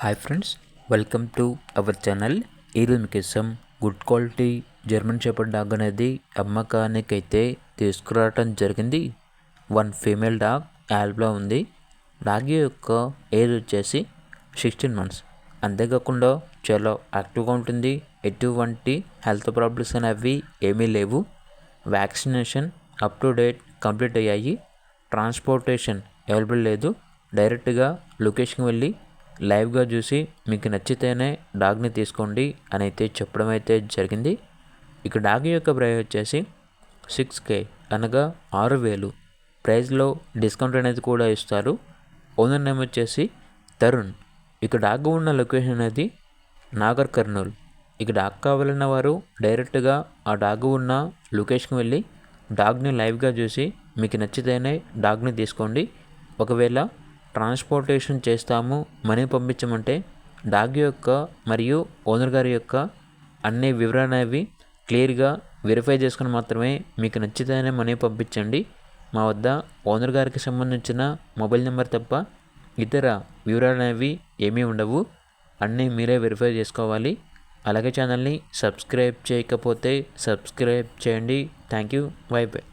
Hi friends, welcome to our channel. ఈరోజు మీకోసం good quality German shepherd dog అనేది అమ్మకానికైతే తీసుకురావటం జరిగింది. వన్ ఫీమేల్ డాగ్ యాల్బ్లో ఉంది. డాగ్ యొక్క ఏజ్ వచ్చేసి 16 months. అంతేకాకుండా చాలా యాక్టివ్గా ఉంటుంది. ఎటువంటి హెల్త్ ప్రాబ్లమ్స్ అనేవి ఏమీ లేవు. Vaccination up to date complete అయ్యాయి. ట్రాన్స్పోర్టేషన్ అవైలబుల్ లేదు. డైరెక్ట్గా లొకేషన్కి వెళ్ళి లైవ్గా చూసి మీకు నచ్చితేనే డాగ్ని తీసుకోండి అని అయితే చెప్పడం అయితే జరిగింది. ఇక డాగ్ యొక్క ప్రైస్ వచ్చేసి 6K అనగా 6,000. ప్రైస్లో డిస్కౌంట్ అనేది కూడా ఇస్తారు. ఓనర్ నేమ్ వచ్చేసి తరుణ్. ఇక డాగ్ ఉన్న లొకేషన్ అనేది నాగర్ కర్నూల్. ఇక డాగ్ కావాలన్న వారు డైరెక్ట్గా ఆ డాగ్ ఉన్న లొకేషన్కి వెళ్ళి డాగ్ని లైవ్గా చూసి మీకు నచ్చితేనే డాగ్ని తీసుకోండి. ఒకవేళ ట్రాన్స్పోర్టేషన్ చేస్తాము, మనీ పంపించమంటే డాగ్ యొక్క మరియు ఓనర్ గారి యొక్క అన్ని వివరాలు అనేవి క్లియర్గా వెరిఫై చేసుకుని మాత్రమే మీకు నచ్చితేనే మనీ పంపించండి. మా వద్ద ఓనర్ గారికి సంబంధించిన మొబైల్ నెంబర్ తప్ప ఇతర వివరాలు అనేవి ఏమీ ఉండవు. అన్నీ మీరే వెరిఫై చేసుకోవాలి. అలాగే ఛానల్ని సబ్స్క్రైబ్ చేయకపోతే సబ్స్క్రైబ్ చేయండి. Thank you. By by.